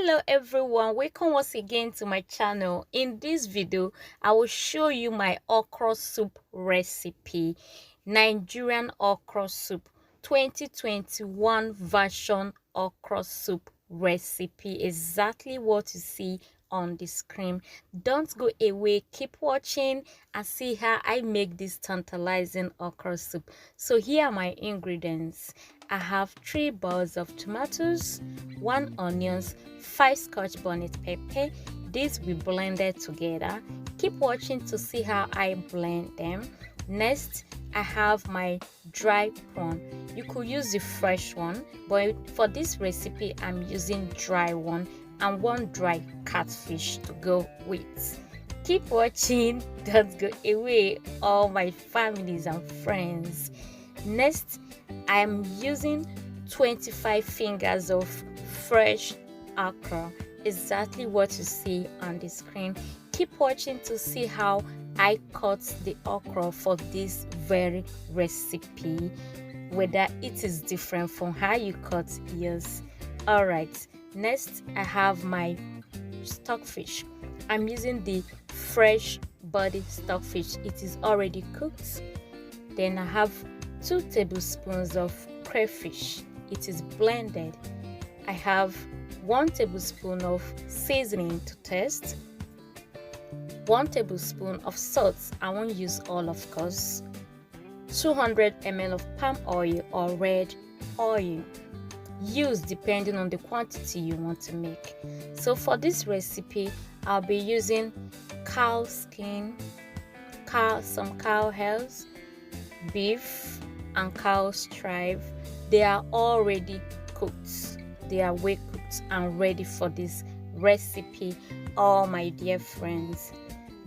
Hello everyone, welcome once again to my channel. In this video I will show you my okra soup recipe. Nigerian okra soup 2021 version okra soup recipe, exactly what you see on the screen. Don't go away, keep watching and see how I make this tantalizing okra soup. So here are my ingredients. I have 3 bowls of tomatoes, 1 onions, 5 scotch bonnet pepper. These we blended together. Keep watching to see how I blend them. Next, I have my dry prawn. You could use the fresh one, but for this recipe I'm using dry one, and 1 dry catfish to go with. Keep watching, don't go away, all my families and friends. Next, I am using 25 fingers of fresh okra, exactly what you see on the screen. Keep watching to see how I cut the okra for this very recipe, whether it is different from how you cut yours. Alright, next I have my stockfish. I'm using the fresh body stockfish, it is already cooked. Then I have 2 tablespoons of crayfish, it is blended. I have 1 tablespoon of seasoning to taste, 1 tablespoon of salt, I won't use all of course, 200 ml of palm oil or red oil, use depending on the quantity you want to make. So for this recipe I'll be using cow skin, some cow hairs, beef and cow stripe. They are already cooked, they are well cooked and ready for this recipe, all my dear friends.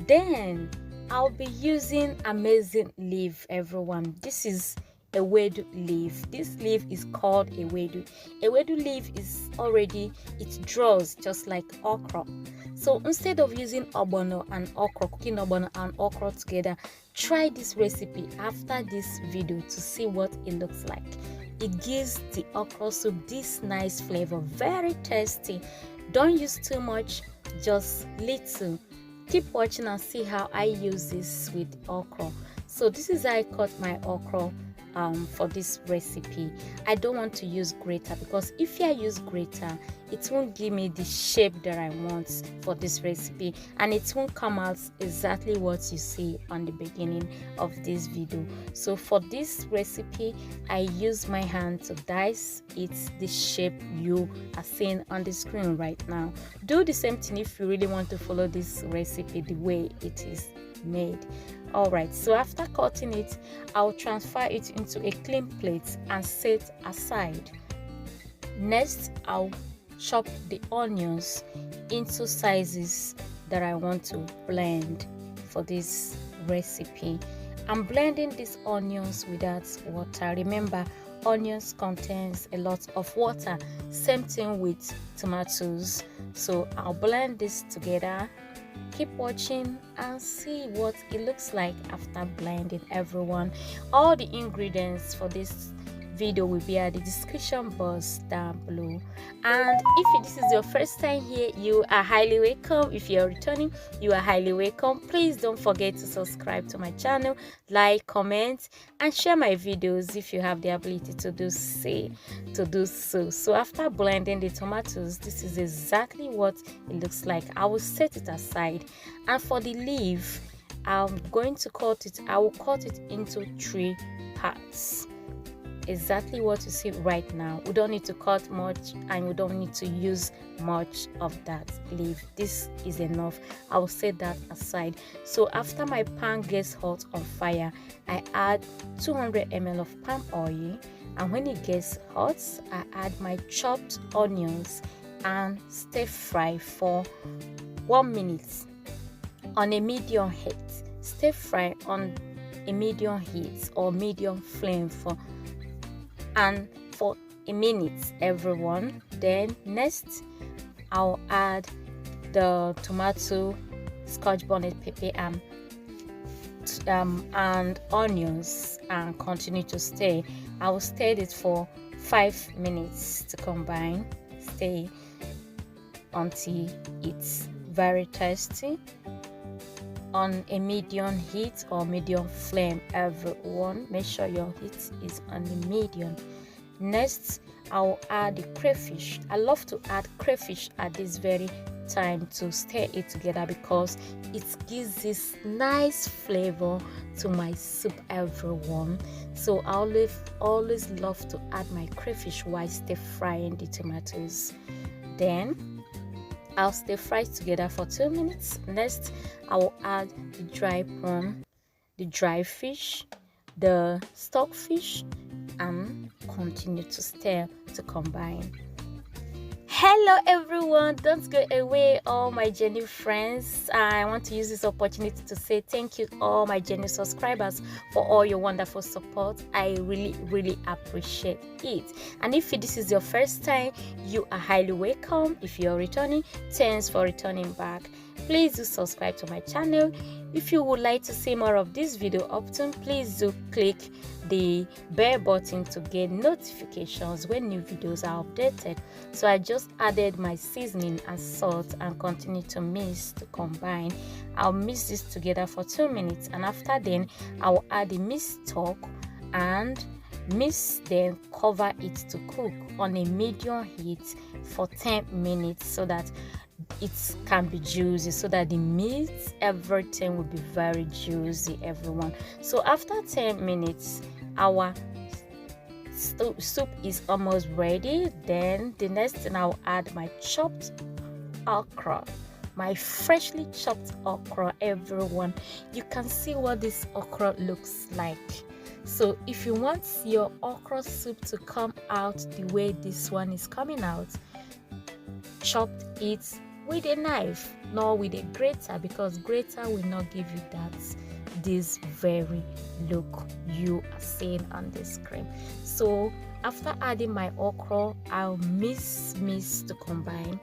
Then I'll be using amazing leaf, everyone. This is ewedu leaf. This leaf is called ewedu. Ewedu leaf is already, it draws just like okra. So instead of using ogbono and okra, cooking ogbono and okra together, try this recipe after this video to see what it looks like. It gives the okra soup this nice flavor, very tasty. Don't use too much, just little. Keep watching and see how I use this with okra. So this is how I cut my okra for this recipe. I don't want to use grater because if I use grater it won't give me the shape that I want for this recipe, and it won't come out exactly what you see on the beginning of this video. So for this recipe I use my hand to dice it the shape you are seeing on the screen right now. Do the same thing if you really want to follow this recipe the way it is made. Alright, so after cutting it I'll transfer it into a clean plate and set aside. Next I'll chop the onions into sizes that I want to blend for this recipe. I'm blending these onions without water. Remember, onions contains a lot of water, same thing with tomatoes. So I'll blend this together. Keep watching and see what it looks like after blending, everyone. All the ingredients for this video will be at the description box down below, and if this is your first time here, you are highly welcome. If you're returning, you are highly welcome. Please don't forget to subscribe to my channel, like, comment and share my videos if you have the ability to do so. So after blending the tomatoes, this is exactly what it looks like. I will set it aside, and for the leaf I'm going to cut it. I will cut it into 3 parts, exactly what you see right now. We don't need to cut much and we don't need to use much of that leaf. This is enough. I will set that aside. So after my pan gets hot on fire, I add 200 ml of palm oil, and when it gets hot I add my chopped onions and stir fry for 1 minute on a medium heat. Stir fry on a medium heat or medium flame for a minute, everyone. Then next I'll add the tomato, scotch bonnet pepper and onions and continue to stir. I will stir it for 5 minutes to combine. Stir. until it's very tasty on a medium heat or medium flame. Everyone, make sure your heat is on the medium. Next, I'll add the crayfish. I love to add crayfish at this very time to stir it together because it gives this nice flavor to my soup, everyone. So I always love to add my crayfish while stir frying the tomatoes. Then I'll stir fry together for 2 minutes. Next, I will add the dry prawn, the dry fish, the stockfish, and continue to stir to combine. Hello everyone, don't go away, all my genuine friends. I want to use this opportunity to say thank you all my genuine subscribers for all your wonderful support. I really appreciate it. And if this is your first time, you are highly welcome. If you're returning, thanks for returning back. Please do subscribe to my channel. If you would like to see more of this video often, please do click the bell button to get notifications when new videos are updated. So I just added my seasoning and salt and continue to mix to combine. I'll mix this together for 2 minutes, and after then I will add the mixed stock and mix, then cover it to cook on a medium heat for 10 minutes so that it can be juicy, so that the meat, everything will be very juicy, everyone. So after 10 minutes our soup is almost ready. Then the next thing, I'll add my chopped okra, my freshly chopped okra, everyone. You can see what this okra looks like. So if you want your okra soup to come out the way this one is coming out, chop it with a knife, not with a grater, because grater will not give you this very look you are seeing on the screen. So after adding my okra, I'll mix to combine,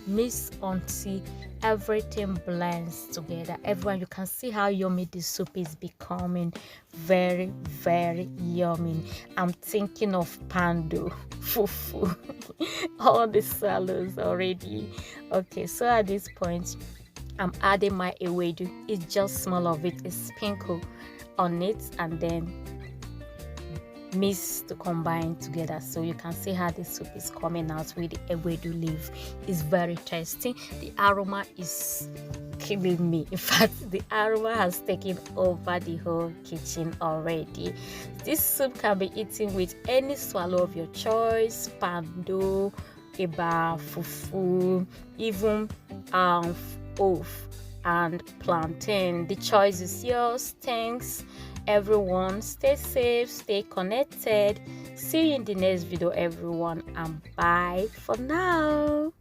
mix until everything blends together. Everyone, you can see how yummy this soup is becoming. Very yummy. I'm thinking of pando, fufu, all the salads already. Okay, so at this point I'm adding my ewedu. It's just small of it, a sprinkle on it, and then mix to combine together. So you can see how the soup is coming out with the ewedu leaf. It's very tasty. The aroma is killing me. In fact, the aroma has taken over the whole kitchen already. This soup can be eaten with any swallow of your choice: pando, eba, fufu, even oaf and plantain. The choice is yours. Thanks everyone. Stay safe, stay connected. See you in the next video, everyone, and bye for now.